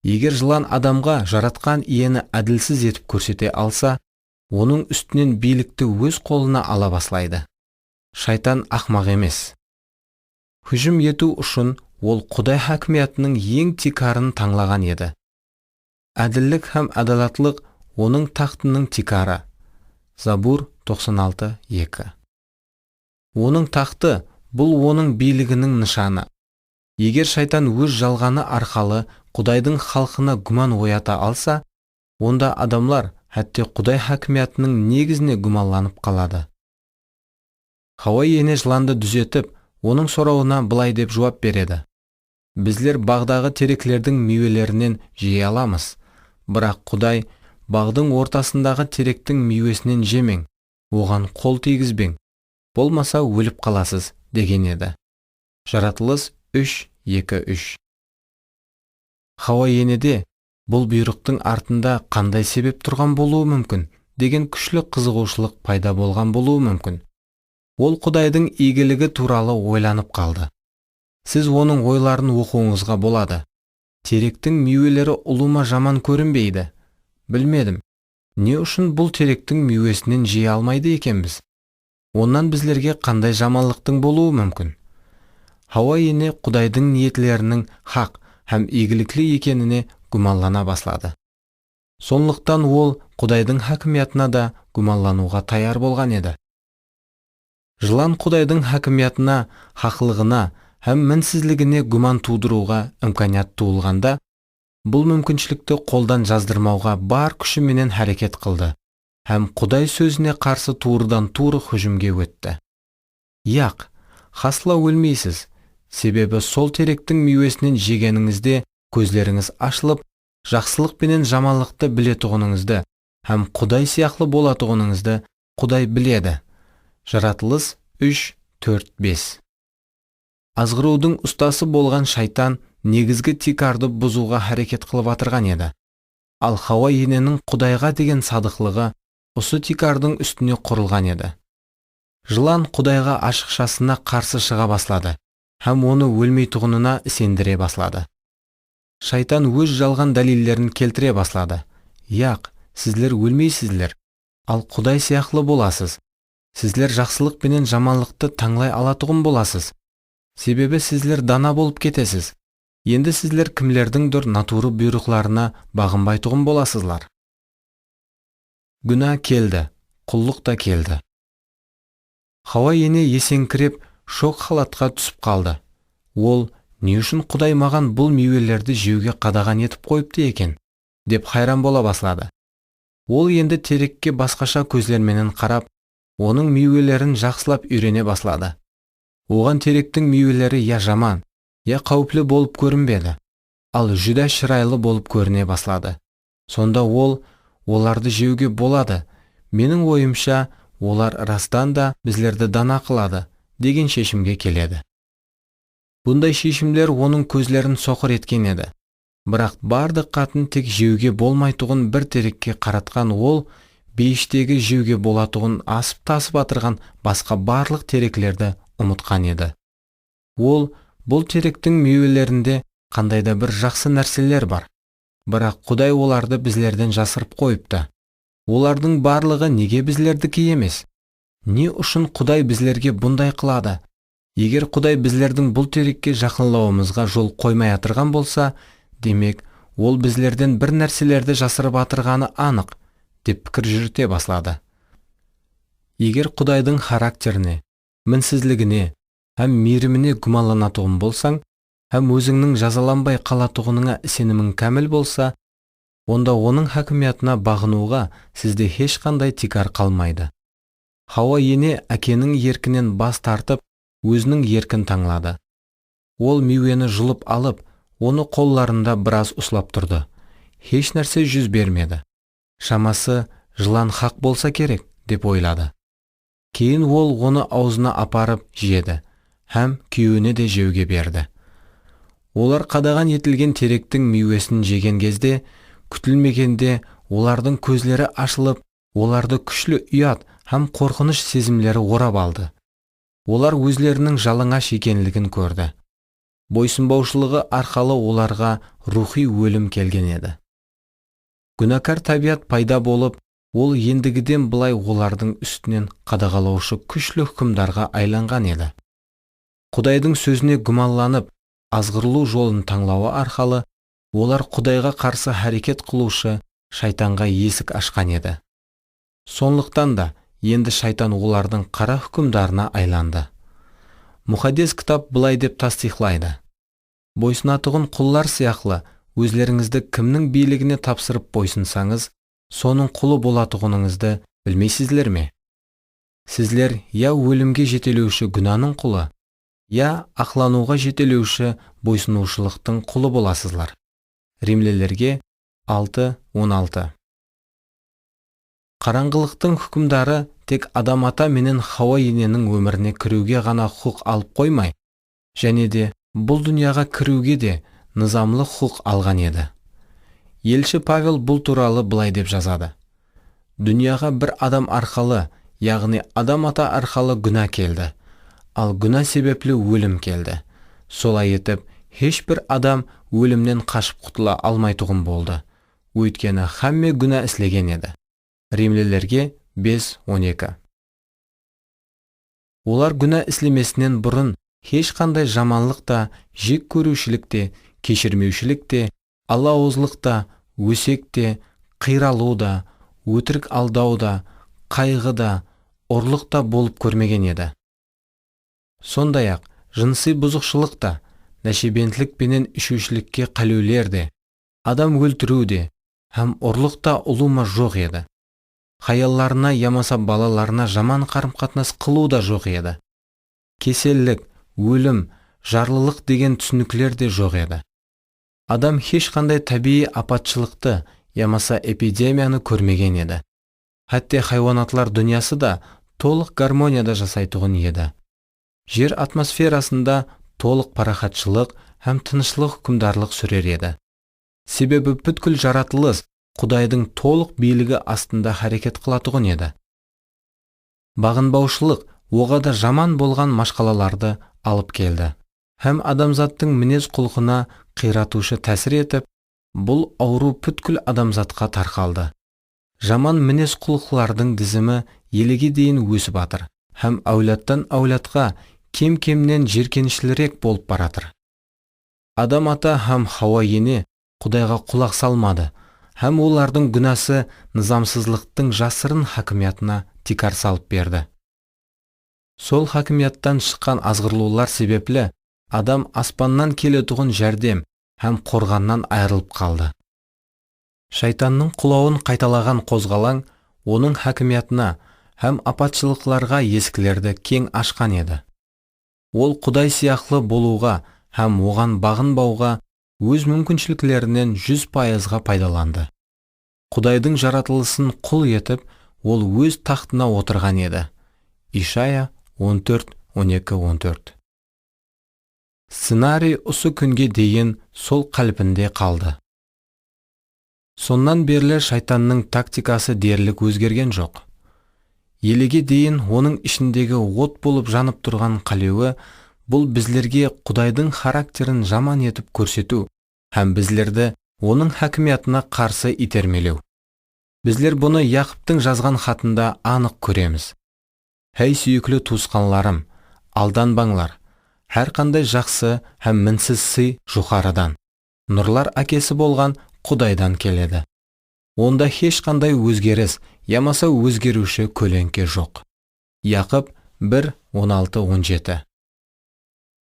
Егер жылан адамға жаратқан иені әділсіз етіп көрсете алса, оның үстінен билікті өз қолына ала баслайды. Шайтан ақмақ емес. Хүжім ету үшін ол Құдай хакимиятының ең тикарын таңлаған еді. Әділдік һәм адалатлық оның тақтының тикары. Забур 96:2. Оның тақты бұл оның билігінің нышаны. Егер шайтан өз жалғаны арқалы Құдайдың халқына күмән оята алса, онда адамлар әтте Құдай хакимиятының негізіне күмәнланып қалады. Хауа ене жыланды дүзетіп, оның сұрауына былай деп жауап береді. Біздер бағдағы тереклердің мейуелерінен жей аламыз, бірақ Құдай бағдың ортасындағы теректің мейуесінен жемең, оған қол тигізбең, болмаса өліп қаласыз, деген еді. Жаратылыс 3:2-3. Хауа енеде бұл бұйрықтың артында қандай себеп тұрған болуы мүмкін деген күшлі қызығушылық пайда болған болуы мүмкін. Ол Құдайдың игілігі туралы ойланып қалды. Сіз оның ойларын оқуыңызға болады. теректің мүйелері ұлыма жаман көрінбейді? Білмедім. Не үшін бұл теректің мүйесінен жей алмайды екенбіз? Онан біздерге қандай жаманлықтың болуы мүмкін? Хауа ене Құдайдың ниетлерінің хақ һәм игіліклі екеніне гуманлана баслады. Сонлықтан ол Құдайдың хакимиятына да гуманлануға таяр болған еді. Жылан Құдайдың хакимиятына, хақлығына һәм мінсізлігіне гуман тудыруға имканият туылғанда, бұл мүмкіншілікті қолдан жаздырмауға бар күшіменен әрекет қылды һәм Құдай сөзіне қарсы туырдан туыры хүжімге өтті. Яқ, хасла өлмейсіз, себебі сол теректің мүйесінен жегеніңізде көзлеріңіз ашылып, жақсылық пенен жаманлықты білетұғыныңызды һәм Құдай сияқлы болатұғыныңызды Құдай біледі. Жаратылыс 3:4-5. Азғырудың ұстасы болған шайтан негізгі тикарды бұзуға әрекет қылып атырған еді. Ал Хауа ененің Құдайға деген садықлығы осы тикардың үстіне құрылған еді. Жылан Құдайға ашықшасына қарсы шыға баслады һәм оны өлмейтұғынына сендіре баслады. Шайтан өз жалған дәлелдерін келтіре баслады. Яқ, сіздер өлмейсіздер, ал Құдай сияқлы боласыз. Сіздер жақсылық пенен жаманлықты таңлай алатұғын боласыз. Себебі сіздер дана болып кетесіз. Енді сіздер кімлердің дүр натуры бұйрықларына бағынбайтұғын боласызлар. Күнә келді, құллық та келді. Хауа ене есеңкіреп, шоқ халатқа түсіп қалды. Ол, не үшін Құдай маған бұл мейуелерді жеуге қадаған етіп қойыпты екен, деп хайран бола баслады. Ол енді терекке басқаша көзлерменен қарап, оның мейуелерін жақсылап үйрене баслады. Оған теректің мейуелері я жаман, я қауіплі болып көрінбеді, ал жүдә шырайлы болып көріне баслады. Сонда ол, оларды жеуге болады, менің ойымша, олар растан да біздерді дана қылады, деген шешімге келеді. Бұндай шешімдер оның көзлерін соқыр еткен еді. Бірақ бар диққатын тек жеуге болмайтұғын бір терекке қаратқан ол, бейіштегі жеуге болатұғын асып тасып атырған басқа барлық теректерді ұмытқан еді. Ол, бұл теректің мейуелерінде қандайда бір жақсы нәрселер бар. Бірақ Құдай оларды біздерден жасырып қойыпты. Олардың барлығы неге біздердікі емес? Не үшін Құдай біздерге бұндай қылады? Егер Құдай біздердің бұл терекке жақынлауымызға жол қоймай атырған болса, демек, ол біздерден бір нәрселерді жасырып атырғаны анық, деп пікір жүрте баслады. Егер Құдайдың характеріне, мінсізлігіне һәм мейіріміне гуманланатұғын болсаң, һәм өзіңнің жазаланбай қалатұғыныңа сенімің кәміл болса, онда оның хакимиятына бағынуға сізде ешқандай тикар қалмайды. Хауа ене әкенің еркінен бас тартып, өзінің еркін таңлады. Ол мейуені жұлып алып, оны қолларында біраз ұслап тұрды. Еш нәрсе жүз бермеді. Шамасы жылан хақ болса керек, деп ойлады. Кейін ол оны аузына апарып жеді, һәм күйеуіне де жеуге берді. Олар қадаған етілген теректің мейуесін жеген кезде, күтілмегенде олардың көзлері ашылып, оларды күшлі ұят һәм қорқыныш сезімлері орап алды. Олар өзлерінің жалаңаш екенлігін көрді. Бойсынбаушылығы арқалы оларға рухи өлім келген еді. Күнәкар табиат пайда болып, ол ендігіден былай олардың үстінен қадағалаушы күшлі хүкімдарға айланған еді. Құдайдың сөзіне гуманланып, азғырылу жолын таңлауы арқалы, олар Құдайға қарсы әрекет қылушы шайтанға есік ашқан еді. Сонлықтан да енді шайтан олардың қара хүкімдарына айланды. Мұхаддес кітап былай деп тастихлайды. Бойсынатұғын құллар сияқлы, өзлеріңізді кімнің билігіне тапсырып бойсынсаңыз, соның құлы болатұғыныңызды білмейсіздер ме? Сізлер я өлімге жетелеуші күнәнің құлы, я ақлануға жетелеуші бойсынушылықтың құлы боласызлар. Римлілерге 6:16. Қараңғылықтың хүкімдары тек Адам ата менен Хауа ененің өміріне кіруге ғана құқ алып қоймай, және де бұл дүнияға кіруге де низамлы құқ алған еді. Елші Павел бұл туралы былай деп жазады. Дүнияға бір адам арқалы, яғни Адам ата арқалы күнә келді, ал күнә себеплі өлім келді. Солай етіп, ешбір адам өлімнен қашып құтыла алмайтұғын болды. Өйткені хамме күнә іслеген еді. Римлілерге 5:12. Олар күнә іслемесінен бұрын ешқандай жаманлық та, жек көрушілік те, кешірмеушілік те, алауыздық та, өсек те, қиралу да, өтірік алдау да, қайғы да, ұрлық та болып көрмеген еді. Сондай-ақ жынси бұзықшылық та, нәшебентлік пенен ішушілікке қалеулер де, адам өлтіру де, һәм ұрлық та ұлыма жоқ еді. Хаялларына ямаса балаларына жаман қарым-қатынас қылу да жоқ еді. Кеселлік, өлім, жарлылық деген түсініктер де жоқ еді. Адам ешқандай табиғи апатшылықты, ямаса эпидемияны көрмеген еді. Хәтте хайуанатлар дүниясы да толық гармонияда жасайтұғын еді. Жер атмосферасында толық парахатшылық һәм тынышлық хүкімдарлық сүрер еді. Себебі бүткіл жаратылыс Құдайдың толық билігі астында харекет қылатұғын еді. Бағынбаушылық оға да жаман болған машқалаларды алып келді. Һәм адамзаттың мінез құлқына қиратушы тәсір етіп, бұл ауру бүткіл адамзатқа тарқалды. Жаман мінез құлқылардың дізімі еліге дейін өсіп атыр, һәм әулеттен әулетқа кем-кемнен жеркенішілірек болып баратыр. Адам ата һәм Хауа ене Құдайға құлақ салмады, һәм олардың күнәсі низамсызлықтың жасырын хакимиятына тикар салып берді. Сол хакимияттан шыққан азғырлаулар себеплі адам аспаннан келетұғын жәрдем һәм қорғаннан айырылып қалды. Шайтанның құлауын қайталаған қозғалаң оның хакимиятына һәм апатшылықларға ескілерді кең ашқан еді. Ол Құдай сияқлы болуға һәм оған бағынбауға өз мүмкіншіліктерінен 100%-ға пайдаланды. Құдайдың жаратылысын құл етіп, ол өз тақтына отырған еді. Ишая 14:12-14. Сценарий осы күнге дейін сол қалпінде қалды. Соннан берлі шайтанның тактикасы дерлік өзгерген жоқ. Еліге дейін оның ішіндегі от болып жанып тұрған қалеуі бұл біздерге Құдайдың характерін жаман етіп көрсету, һәм біздерді оның хакимиятына қарсы итермелеу. Біздер бұны Яқыптың жазған хатында анық көреміз. Әй сүйіклі туысқанларым, алданбаңлар. Әрқандай жақсы һәм мінсіз сый жоғарыдан, нұрлар әкесі болған Құдайдан келеді. Онда ешқандай өзгеріс, ямаса өзгеруші көлеңке жоқ. Яқып 1:16-17.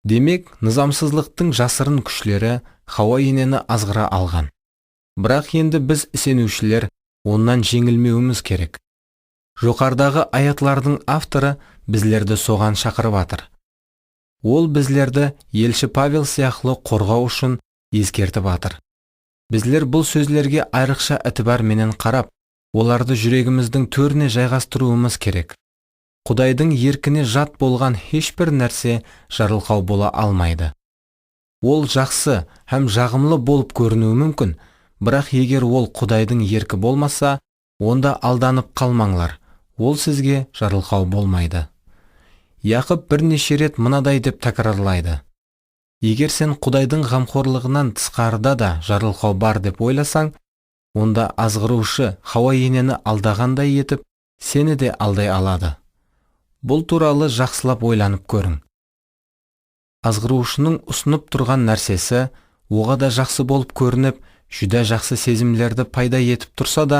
Демек, низамсызлықтың жасырын күшлері Хауа енені азғыра алған. Бірақ енді біз ісенушілер оннан жеңілмеуіміз керек. Жоғарыдағы аятлардың авторы біздерді соған шақырып атыр. Ол біздерді елші Павел сияқлы қорғау үшін ескертіп атыр. Біздер бұл сөзлерге айрықша әтібар менен қарап, оларды жүрегіміздің төріне жайғастыруымыз керек. Құдайдың еркіне жат болған ешбір нәрсе жарылқау бола алмайды. Ол жақсы һәм жағымлы болып көрінуі мүмкін, бірақ егер ол Құдайдың еркі болмаса, онда алданып қалмаңлар. Ол сізге жарылқау болмайды. Яқып бірнеше рет мынадай деп тәкрарлайды. Егер сен Құдайдың ғамқорлығынан тысқарыда да жарылқау бар деп ойласаң, онда азғырушы Хауа енені алдағандай етіп, сені де алдай алады. Бұл туралы жақсылап ойланып көрің. Азғырушының ұсынып тұрған нәрсесі оға да жақсы болып көрініп, жүдә жақсы сезімлерді пайда етіп тұрса да,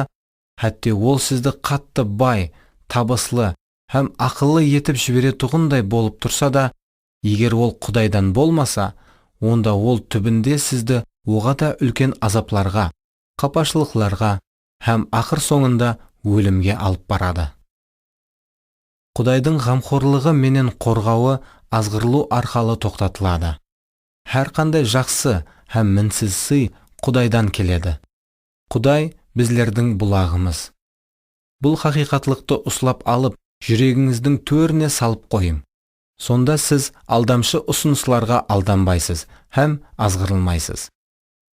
хәтте ол сізді қатты бай, табыслы һәм ақыллы етіп жіберетұғындай болып тұрса да, егер ол Құдайдан болмаса, онда ол түбінде сізді оға да үлкен азапларға, қапашылықларға һәм ақыр соңында өлімге алып барады. Құдайдың ғамқорлығы менен қорғауы азғырлу арқалы тоқтатылады. Әрқандай жақсы һәм мінсіз сый Құдайдан келеді. Құдай біздердің бұлағымыз. Бұл хақиқатлықты ұслап алып, жүрегіңіздің төріне салып қойым. Сонда сіз алдамшы ұсынысларға алданбайсыз һәм азғырылмайсыз.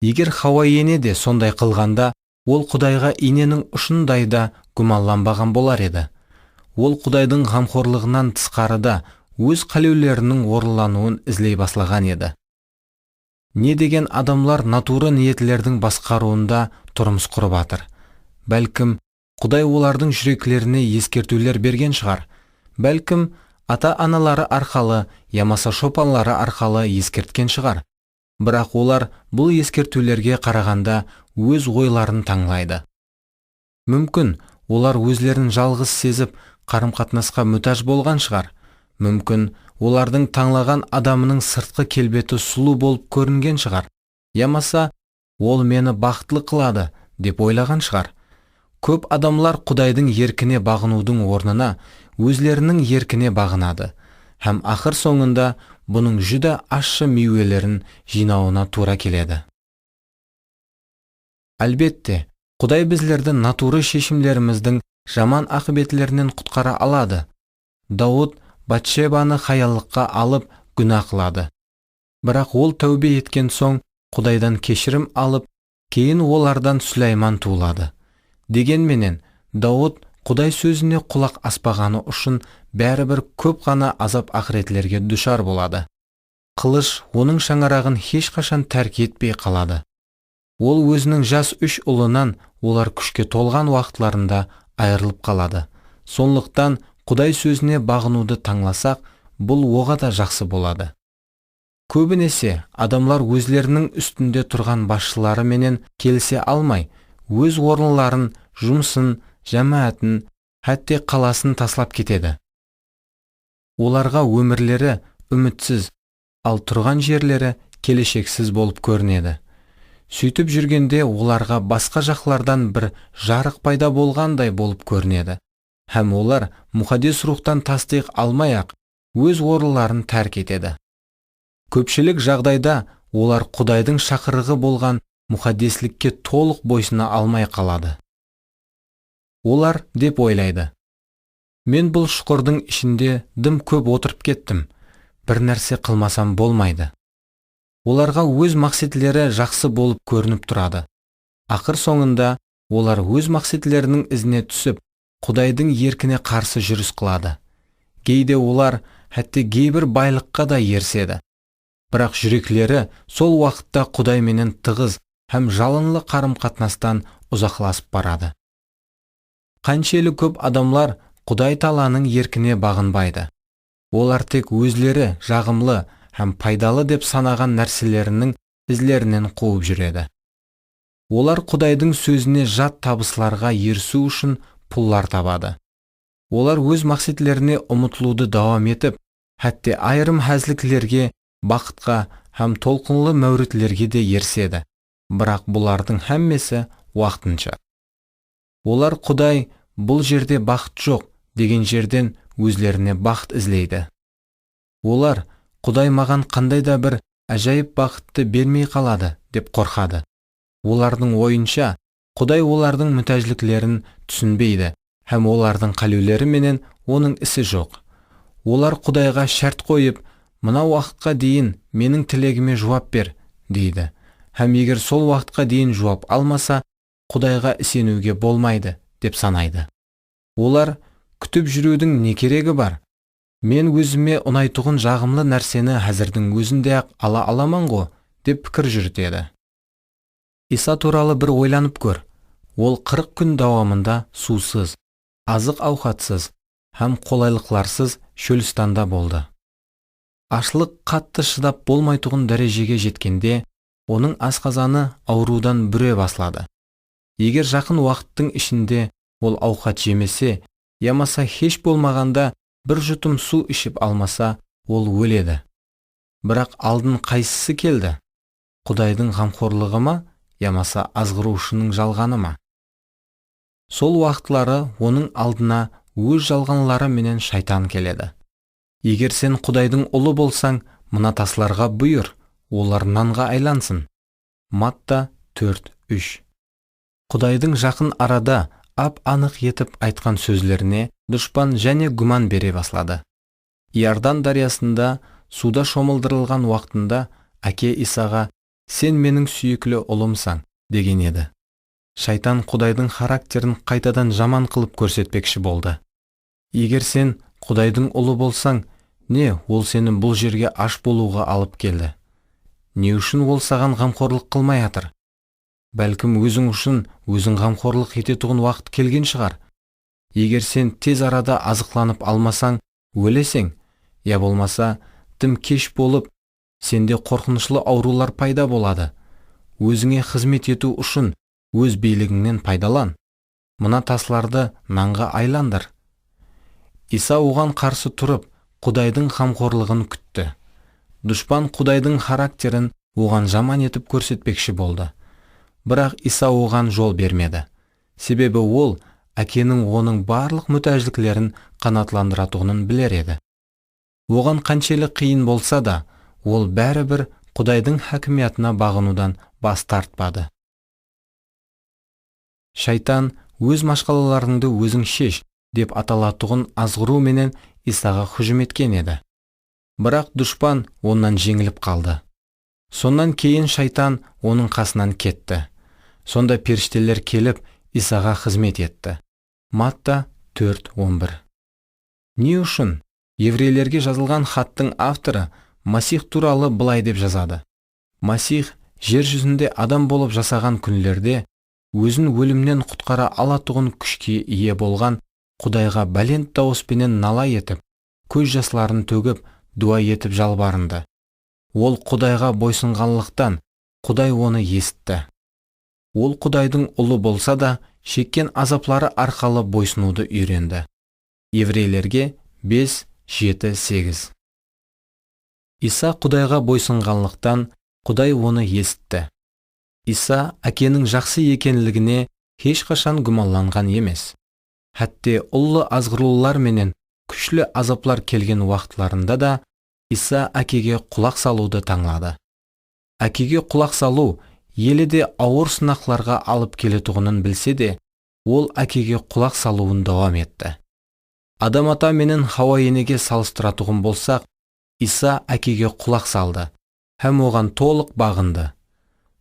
Егер Хауа ене де сондай қылғанда, ол Құдайға иненің ұшындай да гүманланбаған болар еді. Ол Құдайдың ғамқорлығынан тысқарыда өз қалеулерінің орынлануын ізлей баслаған еді. Не деген адамлар натура ниетлердің басқаруында тұрмыс құрып атыр. Бәлкім, Құдай олардың жүреклеріне ескертулер берген шығар. Бәлкім, ата-аналары арқалы, ямаса шопанлары арқалы ескерткен шығар. Бірақ олар бұл ескертулерге қарағанда өз ойларын таңлайды. Мүмкін, олар өзлерін жалғыз сезіп, қарым-қатынасқа мүтаж болған шығар. Мүмкін, олардың таңлаған адамының сыртқы келбеті сұлу болып көрінген шығар. Ямаса, ол мені бақытлы қылады деп ойлаған шығар. Көп адамлар Құдайдың еркіне бағынудың орнына өзлерінің еркіне бағынады. Һәм ақыр соңында бұның жүдә ащы мейвелерін жинауына тура келеді. Әлбетте, Құдай біздерді натуры шешімдеріміздің жаман ақыбетлерінен құтқара алады. Дауд Батшебаны хаялыққа алып күнә қылады. Бірақ ол тәубе еткен соң Құдайдан кешірім алып, кейін олардан Сүлейман туылады. Дегенменен, Дауд Құдай сөзіне құлақ аспағаны үшін бәрібір көп қана азап ақыретлерге душар болады. Қылыш оның шаңырағын ешқашан тәрк етпей қалады. Ол өзінің жас 3 ұлынан олар күшке толған уақытларында айырылып қалады. Сондықтан Құдай сөзіне бағынуды таңласақ, бұл оға да жақсы болады. Көбінесе адамлар өзлерінің үстінде тұрған басшылары менен келісе алмай, өз орынларын, жұмысын, жәмәәтін, хәтте қаласын таслап кетеді. Оларға өмірлері үмітсіз, ал тұрған жерлері келешексіз болып көрінеді. Сөйтіп жүргенде оларға басқа жақлардан бір жарық пайда болғандай болып көрінеді. Һәм олар мұхаддис рухтан тасдиқ алмай-ақ өз орынларын тәрк етеді. Көпшілік жағдайда олар Құдайдың шақырығы болған мұхаддислікке толық бойсына алмай қалады. Олар деп ойлайды: мен бұл шұқырдың ішінде дым көп отырып кеттім, бір нәрсе қылмасам болмайды. Оларға өз мақсатлары жақсы болып көрініп тұрады. Ақыр соңында олар өз мақсатларының ізіне түсіп, Құдайдың еркіне қарсы жүріс қылады. Кейде олар хәтте кейбір байлыққа да ерседі. Бірақ жүреклері сол уақытта Құдай менен тығыз һәм жалынлы қарым-қатынастан ұзақласып барады. Қаншелі көп адамлар Құдай Тааланың еркіне бағынбайды. Олар тек өзлері жағымлы һәм пайдалы деп санаған нәрселерінің ізлерінен қуып жүреді. Олар Құдайдың сөзіне жат табысларға ерісу үшін пұллар табады. Олар өз мақсатларына ұмытылуды давам етіп, хәтте айырым хәзліклерге, бақытқа һәм толқынлы мәуритлерге де ерседі. Бірақ бұлардың һәммесі уақытынша. Олар Құдай бұл жерде бақыт жоқ деген жерден өзлеріне бақыт ізлейді. Олар Құдай маған қандай да бір әжайып бақытты бермей қалады деп қорқады. Олардың ойынша Құдай олардың мүтәжліклерін түсінбейді һәм олардың қалеулері менен оның ісі жоқ. Олар Құдайға шарт қойып, мына уақытқа дейін менің тілегіме жауап бер дейді. Һәм егер сол уақытқа дейін жауап алмаса, Құдайға сенуге болмайды деп санайды. Олар күтіп жүрудің не керегі бар? Мен өзіме ұнайтұғын жағымлы нәрсені әзірдің өзінде-ақ ала аламан ғой деп пікір жүртеді. Иса туралы бір ойланып көр. Ол 40 күн давамында сусыз, азық ауқатсыз һәм қолайлықларсыз шөлістанда болды. Ашлық қатты шыдап болмайтұғын дәрежеге жеткенде, оның асқазаны аурудан бүре басылады. Егер жақын уақыттың ішінде ол ауқат жемесе, ямаса хеш болмағанда бір жұтым су ішіп алмаса, ол өледі. Бірақ алдын қайсысы келді? Құдайдың ғамқорлығы ма, ямаса азғырушының жалғаны ма? Сол уақытлары оның алдына өз жалғанлары менен шайтан келеді. Егер сен Құдайдың ұлы болсаң, мына тасларға бұйыр, олар нанға айлансын. Матта 4:3. Құдайдың жақын арада ап-анық етіп айтқан сөзлеріне дұшпан және гүман бере баслады. Иордан дариясында суда шомылдырылған уақытында әке Исаға «Сен менің сүйіклі ұлымсың» деген еді. Шайтан Құдайдың характерін қайтадан жаман қылып көрсетпекші болды. Егер сен Құдайдың ұлы болсаң, не ол сені бұл жерге аш болуға алып келді? не үшін ол саған қамқорлық қылмай атыр? Бәлкім өзің үшін өзің қамқорлық ететұғын уақыт келген шығар. Егер сен тез арада азықланып алмасаң, өлесең, я болмаса, тым кеш болып, сенде қорқынышлы аурулар пайда болады. Өзіңе қызмет ету үшін өз билігіңнен пайдалан. Мына тасларды нанға айландыр. Иса оған қарсы тұрып, Құдайдың қамқорлығын күтті. Дұшпан Құдайдың характерін оған жаман етіп көрсетпекші болды. Бірақ Иса оған жол бермеді. Себебі ол әкенің оның барлық мүтәждіклерін қанатландыратұғынын білер еді. Оған қаншелік қиын болса да, ол бәрібір Құдайдың хакимиятына бағынудан бас тартпады. Шайтан өз машқалаларыңды өзің шеш деп аталатұғын азғыру менен Исаға хүжім еткен еді. Бірақ дұшпан оннан жеңіліп қалды. Сонан кейін шайтан оның қасынан кетті. Сонда періштелер келіп Исаға қызмет етті. Матта 4:11. Не үшін? Еврейлерге жазылған хаттың авторы Масих туралы былай деп жазады. Масих жер жүзінде адам болып жасаған күнлерде өзін өлімнен құтқара алатұғын күшке ие болған Құдайға бәлент дауыспенен нала етіп, көз жасларын төгіп, дуа етіп жалбарынды. Ол Құдайға бойсынғанлықтан Құдай оны есітті. Ол Құдайдың ұлы болса да, шеккен азаплары арқалы бойсынуды үйренді. Еврейлерге 5:7-8. Иса Құдайға бойсынғанлықтан Құдай оны есітті. Иса әкенің жақсы екенлігіне ешқашан гүманланған емес. Хәтте ұлы азғырулар менен күшлі азаплар келген уақытларында да Иса әкеге құлақ салуды таңлады. Әкеге құлақ салу елі де ауыр сынақларға алып келетұғынын білсе де, ол әкеге құлақ салуын давам етті. Адам ата менен Хауа енеге салыстыратұғын болсақ, Иса әкеге құлақ салды, һәм оған толық бағынды.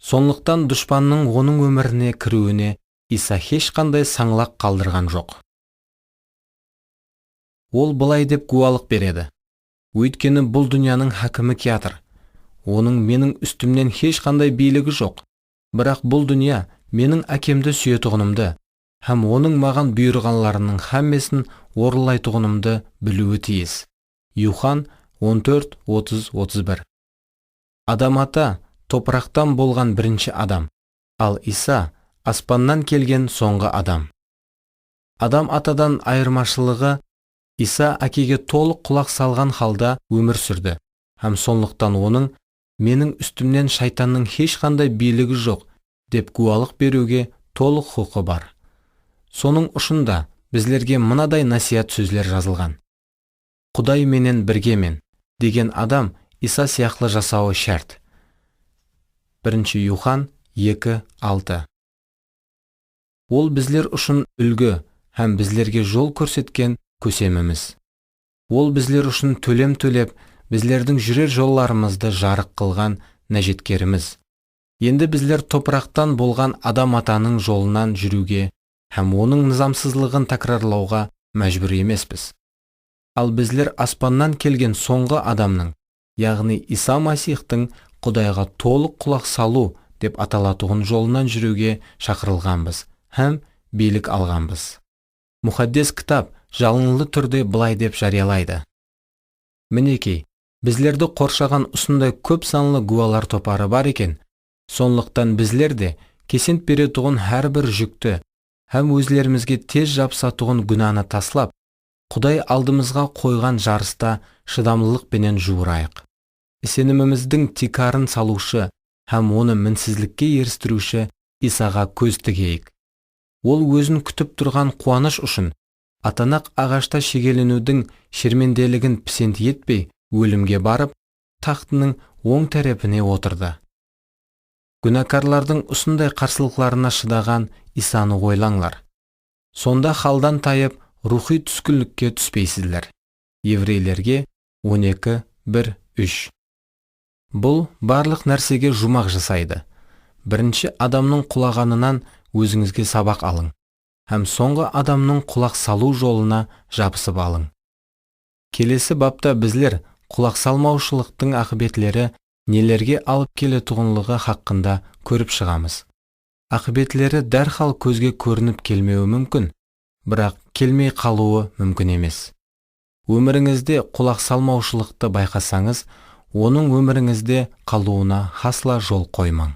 Сонлықтан дұшпанның оның өміріне кіруіне Иса ешқандай саңлақ қалдырған жоқ. Ол былай деп гуалық береді. Өйткені бұл дүнияның хакімі театр. Оның менің үстімнен ешқандай билігі жоқ. Бірақ бұл дүния менің әкемді сүйетұғынымды, һәм оның маған бұйырғанларының һәммесін орылайтұғынымды білуі тиіс. Юхан 14:30-31. Адам ата топырақтан болған бірінші адам, ал Иса аспаннан келген соңғы адам. Адам атадан айырмашылығы Иса әкеге толық құлақ салған халда өмір сүрді, һәм сонлықтан оның менің үстімнен шайтанның ешқандай билігі жоқ деп гуалық беруге толық құқы бар. Соның ұшында біздерге мынадай насият сөздер жазылған. Құдай менен біргемен деген адам Иса сияқлы жасауы шарт. 1 Юхан 2:6. Ол біздер үшін үлгі һәм біздерге жол көрсеткен көсеміміз. Ол біздер үшін төлем төлеп, біздердің жүрер жолларымызды жарық қылған нәжеткеріміз. Енді біздер топырақтан болған адам атаның жолынан жүруге һәм оның низамсызлығын такрарлауға мәжбүр емеспіз. Ал біздер аспаннан келген соңғы адамның, яғни Иса Масихтың Құдайға толық құлақ салу деп аталатұғын жолынан жүруге шақырылғанбыз һәм билік алғанбыз. Мұхаддес кітап жалынлы түрде былай деп жариялайды. Мінекей, біздерді қоршаған ұсындай көп санлы гуалар топары бар екен, сонлықтан біздер де кесент беретұғын әрбір жүкті, һәм өзлерімізге тез жапсатұғын күнәні таслап, Құдай алдымызға қойған жарыста шыдамлылық пенен жуырайық. Сеніміміздің тикарын салушы һәм оны мінсізлікке ерістіруші Исаға көз тігейік. Ол өзін күтіп тұрған қуаныш үшін атанақ ағашта шегеленудің шерменделігін пісент етпей өлімге барып, тақтының оң тәрепіне отырды. Күнәкарлардың ұсындай қарсылықларына шыдаған Исаны ойлаңлар. Сонда халдан тайып, рухи түскінлікке түспейсіздер. Еврейлерге 12:1-3. Бұл барлық нәрсеге жұмақ жасайды. Бірінші адамның құлағанынан өзіңізге сабақ алың, һәм соңғы адамның құлақ салу жолына жабысып алың. Келесі бапта біздер құлақ салмаушылықтың ақыбетлері нелерге алып келетұғынлығы хақында көріп шығамыз. Ақыбетлері дәрхал көзге көрініп келмеуі мүмкін, бірақ келмей қалуы мүмкін емес. Өміріңізде құлақ салмаушылықты байқасаңыз, оның өміріңізде қалуына асла жол қоймаң.